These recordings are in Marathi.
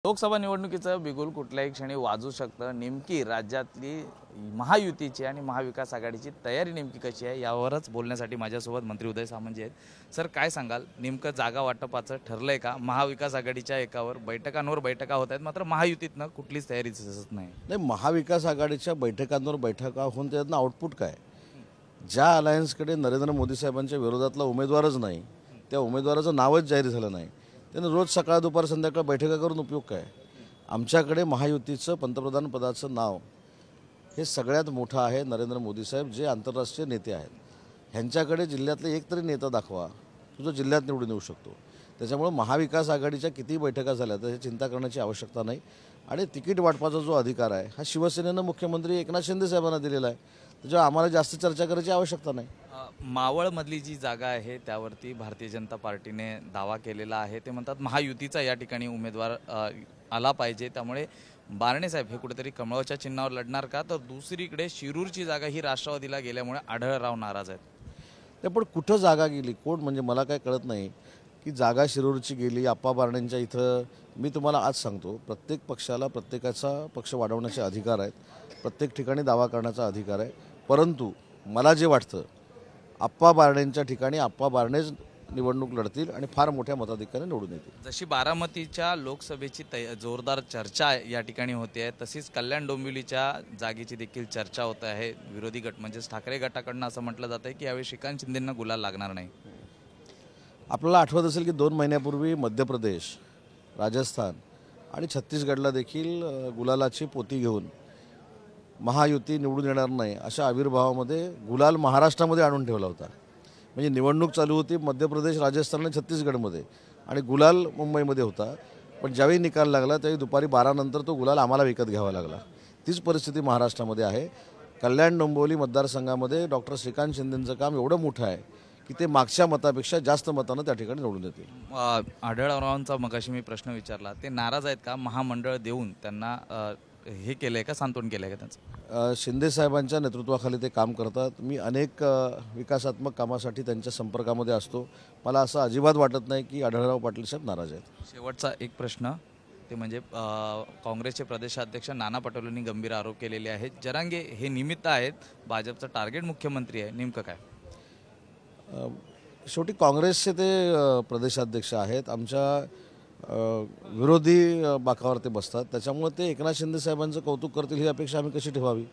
लोकसभा निवडणुकीचं बिगुल कुठल्याही क्षणी वाजू शकतं। नेमकी राज्यातली महायुतीची आणि महाविकास आघाडीची तयारी नेमकी कशी आहे यावरच बोलण्यासाठी माझ्यासोबत मंत्री उदय सामंत जी आहेत। सर, काय सांगाल, नेमकं जागा वाटपाचं ठरलंय का? महाविकास आघाडीच्या एकावर बैठकांवर बैठका होत आहेत, मात्र महायुतीतनं कुठलीच तयारी दिसत नाही। नाही, महाविकास आघाडीच्या बैठकांवर बैठका होऊन त्यातनं आउटपुट काय? ज्या अलायन्सकडे नरेंद्र मोदी साहेबांच्या विरोधातला उमेदवारच नाही, त्या उमेदवाराचं नावच जाहीर झालं नाही, त्यानं रोज सकाळ दुपार संध्याकाळ बैठका करून उपयोग काय? आमच्याकडे महायुतीचं पंतप्रधान पदाचं नाव हे सगळ्यात मोठं आहे नरेंद्र मोदी साहेब, जे आंतरराष्ट्रीय नेते आहेत। ह्यांच्याकडे जिल्ह्यातले एक तरी नेता दाखवा जो जिल्ह्यात निवडून येऊ शकतो। त्याच्यामुळे महाविकास आघाडीच्या किती बैठका झाल्या तर चिंता करण्याची आवश्यकता नाही। आणि तिकीट वाटपाचा जो अधिकार आहे हा शिवसेनेनं मुख्यमंत्री एकनाथ शिंदे साहेबांना दिलेला आहे, त्याच्यामुळे आम्हाला जास्त चर्चा करायची आवश्यकता नाही। मावळमधली जी जागा आहे त्यावरती भारतीय जनता पार्टीने दावा केलेला आहे। ते म्हणतात महायुतीचा या ठिकाणी उमेदवार आला पाहिजे, त्यामुळे बारणे साहेब हे कुठेतरी कमळाच्या चिन्हावर लढणार का? तर दुसरीकडे शिरूरची जागा ही राष्ट्रवादीला गेल्यामुळे आढळराव नाराज आहेत। ते पण कुठं जागा गेली, कोण, म्हणजे मला काय कळत नाही की जागा शिरूरची गेली आप्पा बारण्यांच्या इथं। मी तुम्हाला आज सांगतो, प्रत्येक पक्षाला प्रत्येकाचा पक्ष वाढवण्याचे अधिकार आहेत, प्रत्येक ठिकाणी दावा करण्याचा अधिकार आहे। परंतु मला जे वाटतं, आप्पा बारण्यांच्या ठिकाणी आप्पा बारणेच निवडणूक लढतील आणि फार मोठ्या मताधिक्याने निवडून येतील। जशी बारामतीच्या लोकसभेची जोरदार चर्चा या ठिकाणी होते आहे, तशीच कल्याण डोंबिवलीच्या जागेची देखील चर्चा होत आहे। विरोधी गट म्हणजेच ठाकरे गटाकडनं असं म्हटलं जातं आहे की यावेळी श्रीकांत शिंदेंना गुलाल लागणार नाही। आपल्याला आठवत असेल की 2 महिन्यापूर्वी मध्य प्रदेश, राजस्थान आणि छत्तीसगडला देखील गुलालाची पोती घेऊन महायुती निवडून येणार नाही अशा आविर्भावामध्ये गुलाल महाराष्ट्रामध्ये आणून ठेवला होता। म्हणजे निवडणूक चालू होती मध्य प्रदेश, राजस्थान आणि छत्तीसगडमध्ये, आणि गुलाल मुंबईमध्ये होता। पण ज्यावेळी निकाल लागला त्यावेळी दुपारी 12 नंतर तो गुलाल आम्हाला विकत घ्यावा लागला। तीच परिस्थिती महाराष्ट्रामध्ये आहे। कल्याण डोंबिवली मतदारसंघामध्ये डॉक्टर श्रीकांत शिंदेंचं काम एवढं मोठं आहे की ते मागच्या मतापेक्षा जास्त मतानं त्या ठिकाणी निवडून येतील। आढळरावांचा मगाशी मी प्रश्न विचारला, ते नाराज आहेत का? महामंडळ देऊन त्यांना हे केलं आहे का, सांत्वन केलं आहे का त्यांचं? शिंदे साहेबांच्या नेतृत्वाखाली ते काम करतात। मी अनेक विकासात्मक कामासाठी त्यांच्या संपर्कामध्ये असतो। मला असं अजिबात वाटत नाही की आढळराव पाटील साहेब नाराज आहेत। शेवटचा एक प्रश्न, ते म्हणजे काँग्रेसचे प्रदेशाध्यक्ष नाना पटोलेंनी गंभीर आरोप केलेले आहेत, जरांगे हे निमित्त आहेत, भाजपचं टार्गेट मुख्यमंत्री आहे, नेमकं काय? शेवटी काँग्रेसचे ते प्रदेशाध्यक्ष आहेत, आमच्या विरोधी बाकावर ते बसतात। त्याच्यामुळे ते एकनाथ शिंदे साहेबांचं कौतुक करतील ही अपेक्षा आम्ही कशी ठेवावी?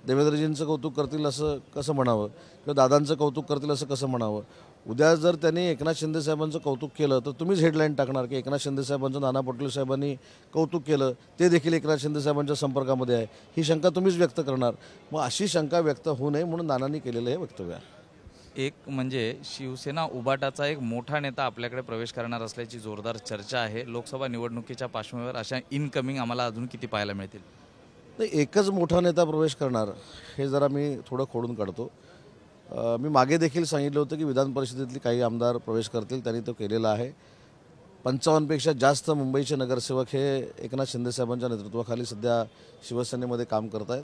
देवेंद्रजींचं कौतुक करतील असं कसं म्हणावं, किंवा दादांचं कौतुक करतील असं कसं म्हणावं? उद्या जर त्यांनी एकनाथ शिंदे साहेबांचं कौतुक केलं तर तुम्हीच हेडलाईन टाकणार की एकनाथ शिंदे साहेबांचं नाना पटोले साहेबांनी कौतुक केलं, ते देखील एकनाथ शिंदे साहेबांच्या संपर्कामध्ये आहे, ही शंका तुम्हीच व्यक्त करणार। मग अशी शंका व्यक्त होऊ नये म्हणून नानांनी केलेलं हे वक्तव्य आहे। एक म्हणजे शिवसेना उभाटाचा एक मोठा नेता आपल्याकडे प्रवेश करणार असल्याची जोरदार चर्चा आहे। लोकसभा निवडणुकीच्या पार्श्वभूमीवर अशा इनकमिंग आम्हाला अजून किती पाहायला मिळतील? नाही, एकच मोठा नेता प्रवेश करणार हे जरा मी थोडं खोडून काढतो। मी मागे देखील सांगितलं होतं की विधान परिषदेतली काही आमदार प्रवेश करतील, त्यांनी तो केलेला आहे। 55 पेक्षा जास्त मुंबईचे नगरसेवक हे एकनाथ शिंदे साहेबांच्या नेतृत्वाखाली सध्या शिवसेनेमध्ये काम करत आहेत।